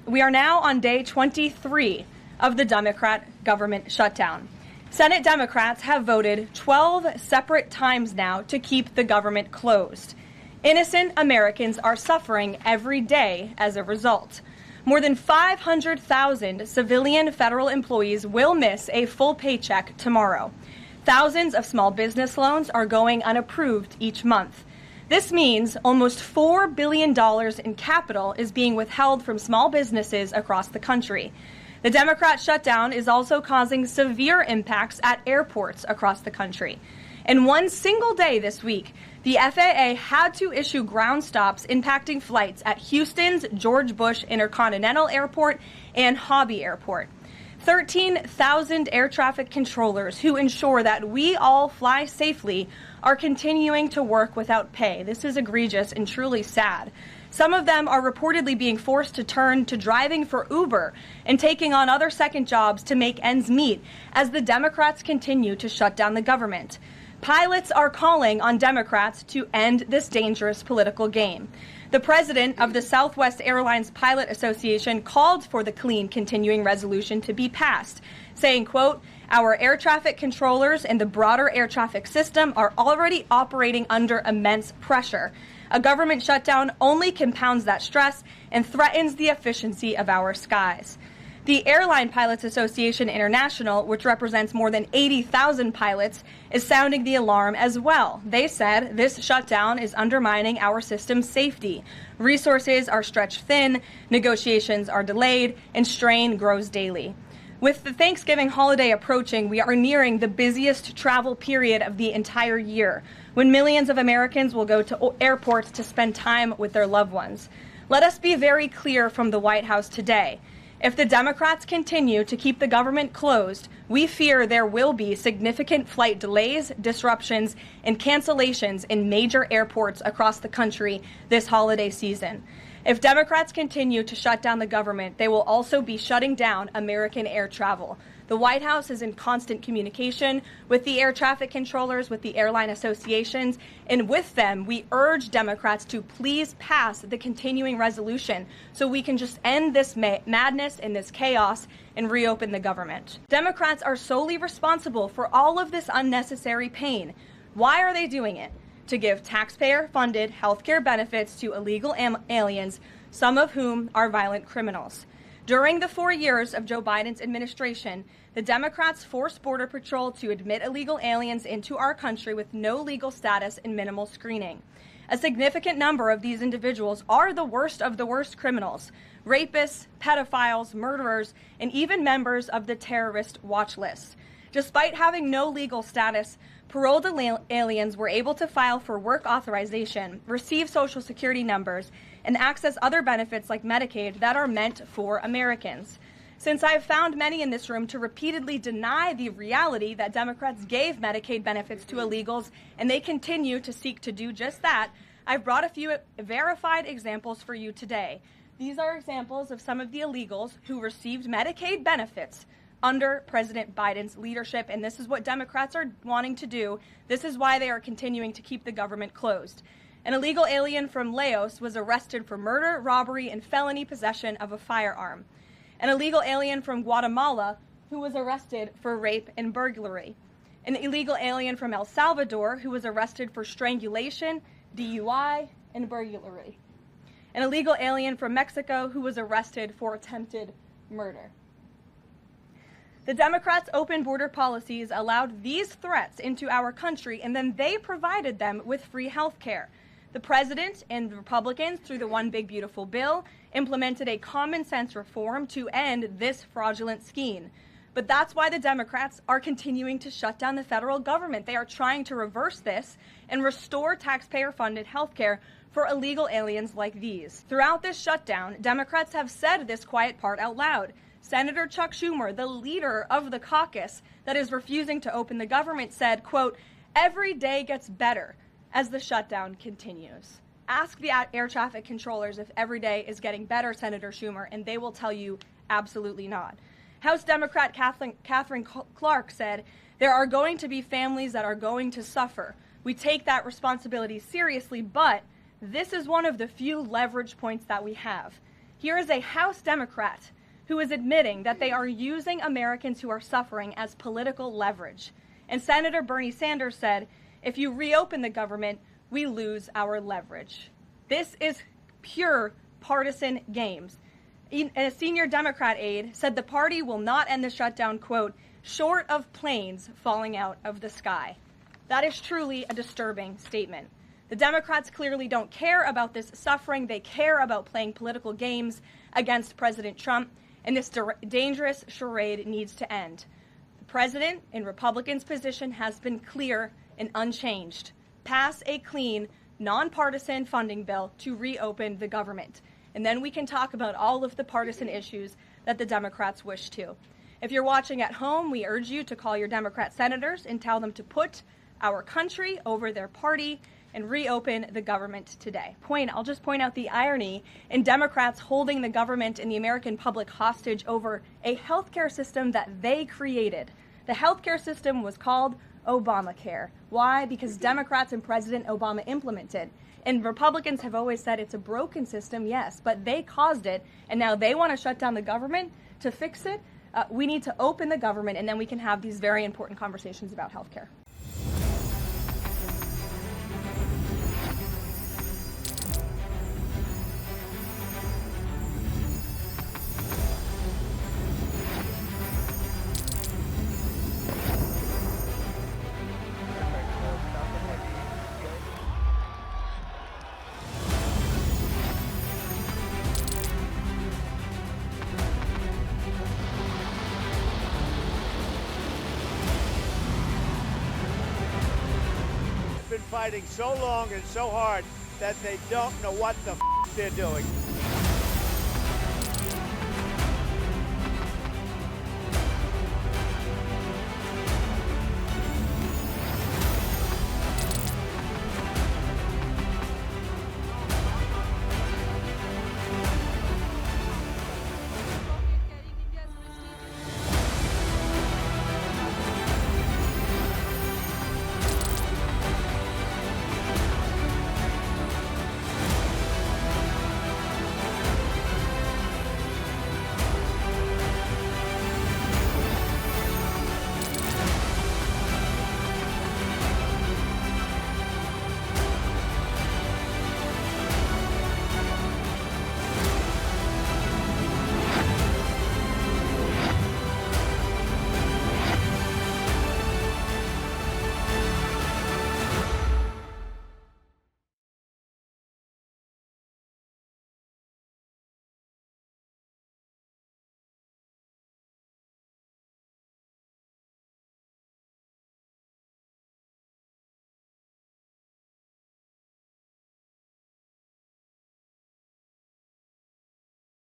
We are now on day 23 of the Democrat government shutdown. Senate Democrats have voted 12 separate times now to keep the government closed. Innocent Americans are suffering every day as a result. More than 500,000 civilian federal employees will miss a full paycheck tomorrow. Thousands of small business loans are going unapproved each month. This means almost $4 billion in capital is being withheld from small businesses across the country. The Democrat shutdown is also causing severe impacts at airports across the country. In one single day this week, the FAA had to issue ground stops impacting flights at Houston's George Bush Intercontinental Airport and Hobby Airport. 13,000 air traffic controllers who ensure that we all fly safely are continuing to work without pay. This is egregious and truly sad. Some of them are reportedly being forced to turn to driving for Uber and taking on other second jobs to make ends meet as the Democrats continue to shut down the government. Pilots are calling on Democrats to end this dangerous political game. The president of the Southwest Airlines Pilot Association called for the clean continuing resolution to be passed, saying, quote, "Our air traffic controllers and the broader air traffic system are already operating under immense pressure. A government shutdown only compounds that stress and threatens the efficiency of our skies." The Airline Pilots Association International, which represents more than 80,000 pilots, is sounding the alarm as well. They said this shutdown is undermining our system's safety. Resources are stretched thin, negotiations are delayed, and strain grows daily. With the Thanksgiving holiday approaching, we are nearing the busiest travel period of the entire year, when millions of Americans will go to airports to spend time with their loved ones. Let us be very clear from the White House today. If the Democrats continue to keep the government closed, we fear there will be significant flight delays, disruptions, and cancellations in major airports across the country this holiday season. If Democrats continue to shut down the government, they will also be shutting down American air travel. The White House is in constant communication with the air traffic controllers, with the airline associations, and with them, we urge Democrats to please pass the continuing resolution so we can just end this madness and this chaos and reopen the government. Democrats are solely responsible for all of this unnecessary pain. Why are they doing it? To give taxpayer-funded health care benefits to illegal aliens, some of whom are violent criminals. During the 4 years of Joe Biden's administration, the Democrats forced Border Patrol to admit illegal aliens into our country with no legal status and minimal screening. A significant number of these individuals are the worst of the worst criminals: rapists, pedophiles, murderers, and even members of the terrorist watch list. Despite having no legal status, paroled aliens were able to file for work authorization, receive Social Security numbers, and access other benefits like Medicaid that are meant for Americans. Since I've found many in this room to repeatedly deny the reality that Democrats gave Medicaid benefits to illegals and they continue to seek to do just that, I've brought a few verified examples for you today. These are examples of some of the illegals who received Medicaid benefits under President Biden's leadership, and this is what Democrats are wanting to do. This is why they are continuing to keep the government closed. An illegal alien from Laos was arrested for murder, robbery, and felony possession of a firearm. An illegal alien from Guatemala who was arrested for rape and burglary. An illegal alien from El Salvador who was arrested for strangulation, DUI, and burglary. An illegal alien from Mexico who was arrested for attempted murder. The Democrats' open border policies allowed these threats into our country, and then they provided them with free health care. The president and the Republicans, through the One Big Beautiful Bill, implemented a common sense reform to end this fraudulent scheme. But that's why the Democrats are continuing to shut down the federal government. They are trying to reverse this and restore taxpayer-funded health care for illegal aliens like these. Throughout this shutdown, Democrats have said this quiet part out loud. Senator Chuck Schumer, the leader of the caucus that is refusing to open the government, said, quote, "Every day gets better as the shutdown continues." Ask the air traffic controllers if every day is getting better, Senator Schumer, and they will tell you absolutely not. House Democrat Catherine Clark said, "There are going to be families that are going to suffer. We take that responsibility seriously, but this is one of the few leverage points that we have." Here is a House Democrat who is admitting that they are using Americans who are suffering as political leverage. And Senator Bernie Sanders said, if you reopen the government, we lose our leverage. This is pure partisan games. A senior Democrat aide said the party will not end the shutdown, quote, short of planes falling out of the sky. That is truly a disturbing statement. The Democrats clearly don't care about this suffering. They care about playing political games against President Trump, and this dangerous charade needs to end. The president, in Republicans' position, has been clear and unchanged. Pass a clean, nonpartisan funding bill to reopen the government. And then we can talk about all of the partisan issues that the Democrats wish to. If you're watching at home, we urge you to call your Democrat senators and tell them to put our country over their party and reopen the government today. I'll just point out the irony in Democrats holding the government and the American public hostage over a healthcare system that they created. The healthcare system was called Obamacare. Why? Because Democrats and President Obama implemented. And Republicans have always said it's a broken system, yes, but they caused it, and now they want to shut down the government to fix it. We need to open the government, and then we can have these very important conversations about healthcare. Fighting so long and so hard that they don't know what the they're doing.